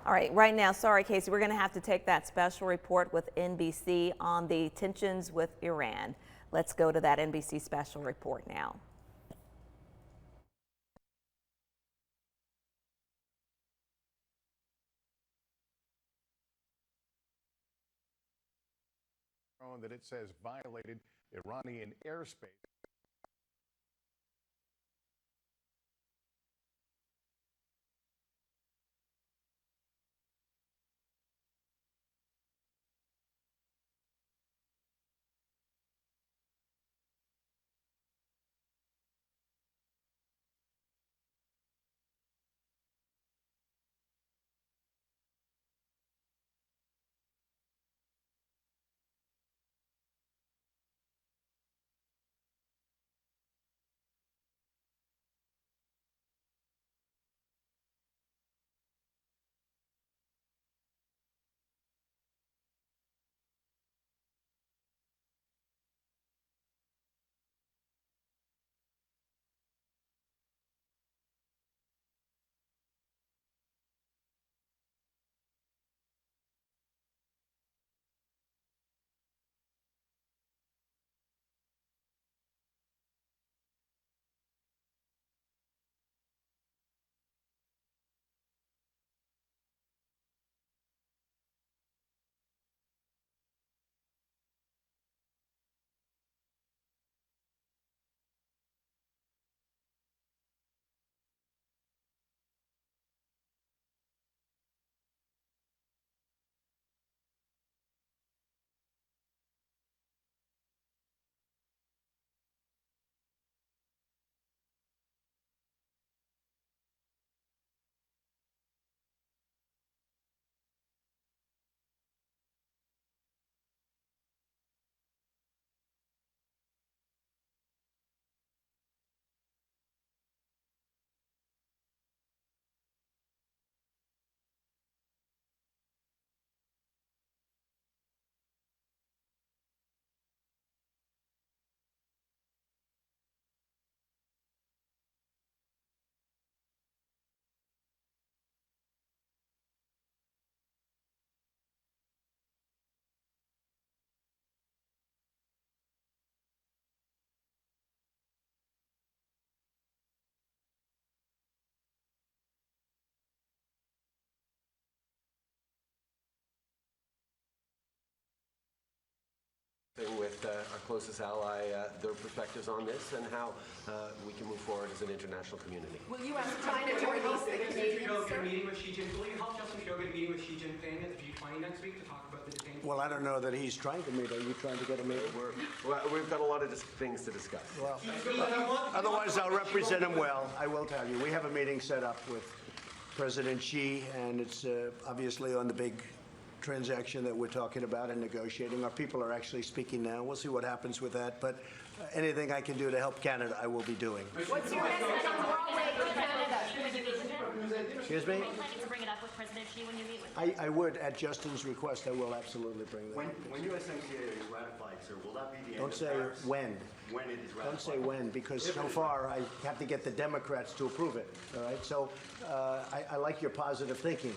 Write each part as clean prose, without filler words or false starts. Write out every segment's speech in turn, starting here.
All right, right now, sorry, Casey, we're going to have to take that special report with NBC on the tensions with Iran. Let's go to that NBC special report now. That it says violated Iranian airspace. With our closest ally, their perspectives on this and how we can move forward as an international community. Will you ask China to release the Canadians, sir? Meeting with Xi Jinping. Will you help Justin Trudeau get a meeting with Xi Jinping at the G20 next week to talk about the detained? Well, I don't know that he's trying to meet. Are you trying to get a meeting? We've got a lot of things to discuss. Well, otherwise, I'll represent him well. I will tell you. We have a meeting set up with President Xi, and it's obviously on the big transaction that we're talking about and negotiating. Our people are actually speaking now. We'll see what happens with that. But anything I can do to help Canada, I will be doing. What's your message on Broadway for Canada? Excuse me? Are you planning to bring it up with President Xi when you meet with him? I would, at Justin's request, I will absolutely bring that. When USMCA is ratified, sir, will that be the end Don't of say tariffs? when. When it is ratified. Don't say when, because so far I have to get the Democrats to approve it, all right? So I like your positive thinking.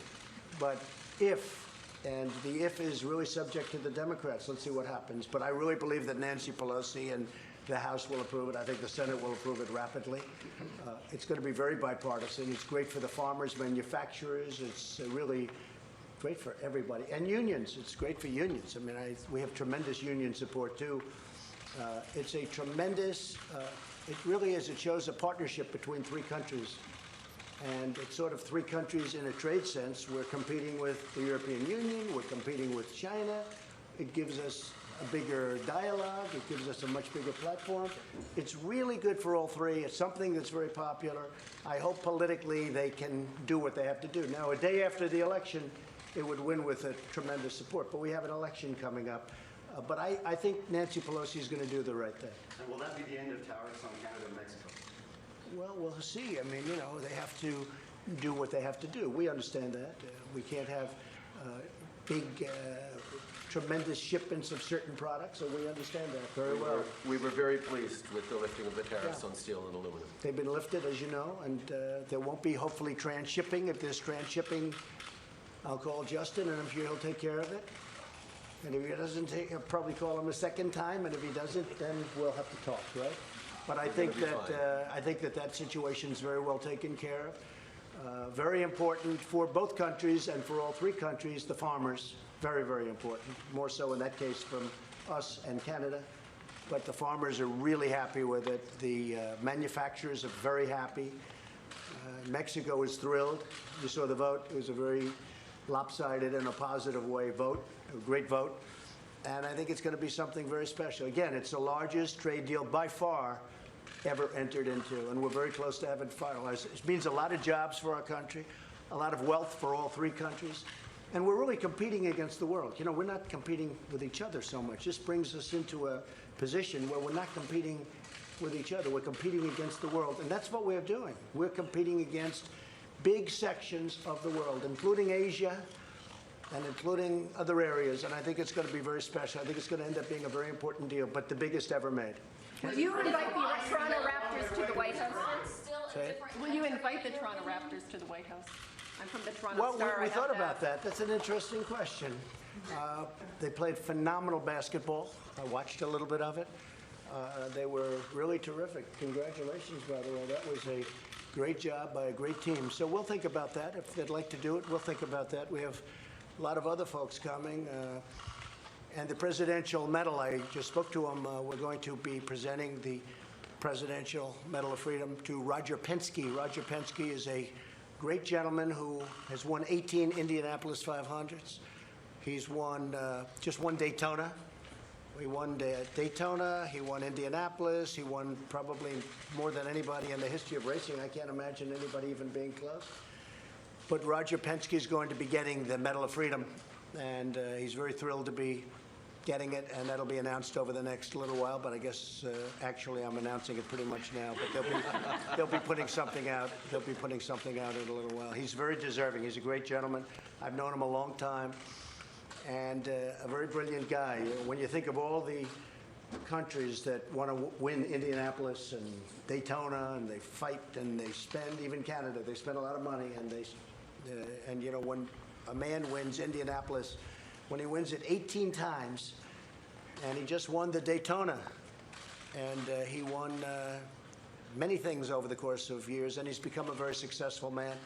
But if, and the if is really subject to the Democrats, let's see what happens. But I really believe that Nancy Pelosi and the House will approve it. I think the Senate will approve it rapidly. It's going to be very bipartisan. It's great for the farmers, manufacturers. It's really great for everybody. And unions. It's great for unions. I mean, we have tremendous union support, too. It's a tremendous, it really is, it shows a partnership between three countries. And it's sort of three countries in a trade sense. We're competing with the European Union. We're competing with China. It gives us a bigger dialogue. It gives us a much bigger platform. It's really good for all three. It's something that's very popular. I hope politically they can do what they have to do. Now, a day after the election, it would win with a tremendous support. But we have an election coming up. But I think Nancy Pelosi is going to do the right thing. And will that be the end of tariffs on Canada and Mexico? Well, we'll see. I mean, you know, they have to do what they have to do. We understand that. We can't have big, tremendous shipments of certain products, so we understand that very well. We were very pleased with the lifting of the tariffs on steel and aluminum. They've been lifted, as you know, and there won't be, hopefully, transshipping. If there's transshipping, I'll call Justin, and I'm sure he'll take care of it. And if he doesn't take, I'll probably call him a second time, and if he doesn't, then we'll have to talk, right? But I think that situation is very well taken care of. Very important for both countries and for all three countries, the farmers, very, very important. More so in that case from us and Canada. But the farmers are really happy with it. The manufacturers are very happy. Mexico is thrilled. You saw the vote. It was a very lopsided in a positive way vote, a great vote. And I think it's going to be something very special. Again, it's the largest trade deal by far ever entered into, and we're very close to having finalized. It means a lot of jobs for our country, a lot of wealth for all three countries, and we're really competing against the world. You know, we're not competing with each other so much. This brings us into a position where we're not competing with each other. We're competing against the world, and that's what we're doing. We're competing against big sections of the world, including Asia and including other areas, and I think it's going to be very special. I think it's going to end up being a very important deal, but the biggest ever made. Will you invite the Toronto Raptors to the White House? Say it. Will you invite the Toronto Raptors to the White House? I'm from the Toronto Well, Star. we thought about that. That's an interesting question. They played phenomenal basketball. I watched a little bit of it. They were really terrific. Congratulations, by the way. That was a great job by a great team. So we'll think about that. If they'd like to do it, we'll think about that. We have a lot of other folks coming. And the Presidential Medal, I just spoke to him. We're going to be presenting the Presidential Medal of Freedom to Roger Penske. Roger Penske is a great gentleman who has won 18 Indianapolis 500s. He's won, just won Daytona. He won Daytona, he won Indianapolis, he won probably more than anybody in the history of racing. I can't imagine anybody even being close. But Roger Penske is going to be getting the Medal of Freedom, and he's very thrilled to be getting it, and that'll be announced over the next little while. But I guess actually I'm announcing it pretty much now. But they'll be putting something out. They'll be putting something out in a little while. He's very deserving. He's a great gentleman. I've known him a long time, and a very brilliant guy. When you think of all the countries that want to win Indianapolis and Daytona, and they fight and they spend, even Canada, they spend a lot of money, and and you know, when a man wins Indianapolis, when he wins it 18 times, and he just won the Daytona, and he won many things over the course of years, and he's become a very successful man.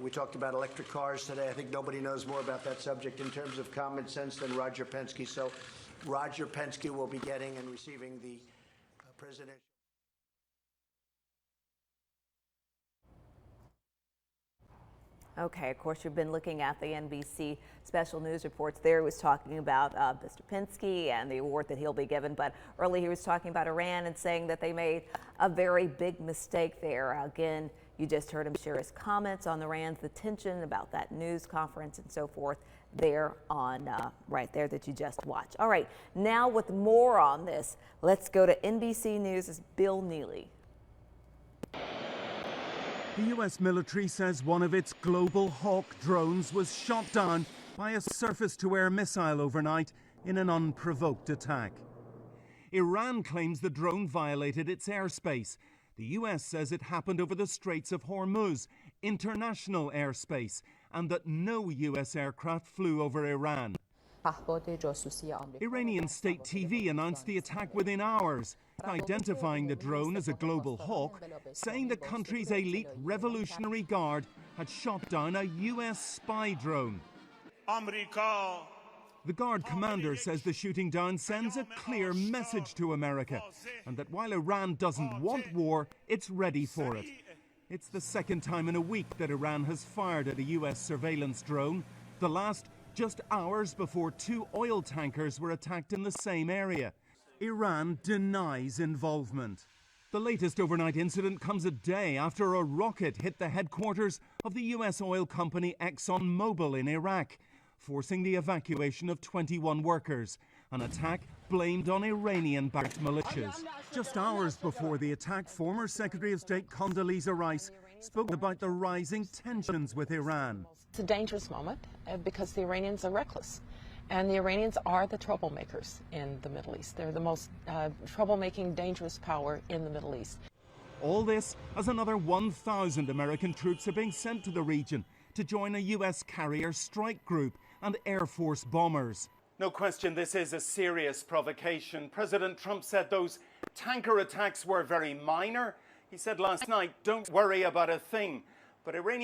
We talked about electric cars today. I think nobody knows more about that subject in terms of common sense than Roger Penske. So Roger Penske will be getting and receiving the presidential. Okay, of course, you've been looking at the NBC special news reports. There he was talking about Mr. Penske and the award that he'll be given, but earlier he was talking about Iran and saying that they made a very big mistake there. Again, you just heard him share his comments on Iran's attention about that news conference and so forth there on right there that you just watched. All right, now with more on this, let's go to NBC News' Bill Neely. The U.S. military says one of its Global Hawk drones was shot down by a surface-to-air missile overnight in an unprovoked attack. Iran claims the drone violated its airspace. The U.S. says it happened over the Straits of Hormuz, international airspace, and that no U.S. aircraft flew over Iran. Iranian state TV announced the attack within hours, identifying the drone as a Global Hawk, saying the country's elite Revolutionary Guard had shot down a U.S. spy drone. The Guard commander says the shooting down sends a clear message to America, and that while Iran doesn't want war, it's ready for it. It's the second time in a week that Iran has fired at a U.S. surveillance drone, the last just hours before 2 oil tankers were attacked in the same area. Iran denies involvement. The latest overnight incident comes a day after a rocket hit the headquarters of the U.S. oil company ExxonMobil in Iraq, forcing the evacuation of 21 workers, an attack blamed on Iranian-backed militias. Just hours before the attack, former Secretary of State Condoleezza Rice spoke about the rising tensions with Iran. It's a dangerous moment because the Iranians are reckless. And the Iranians are the troublemakers in the Middle East. They're the most troublemaking, dangerous power in the Middle East. All this as another 1,000 American troops are being sent to the region to join a US carrier strike group and Air Force bombers. No question, this is a serious provocation. President Trump said those tanker attacks were very minor. He said last night, don't worry about a thing. But Iranian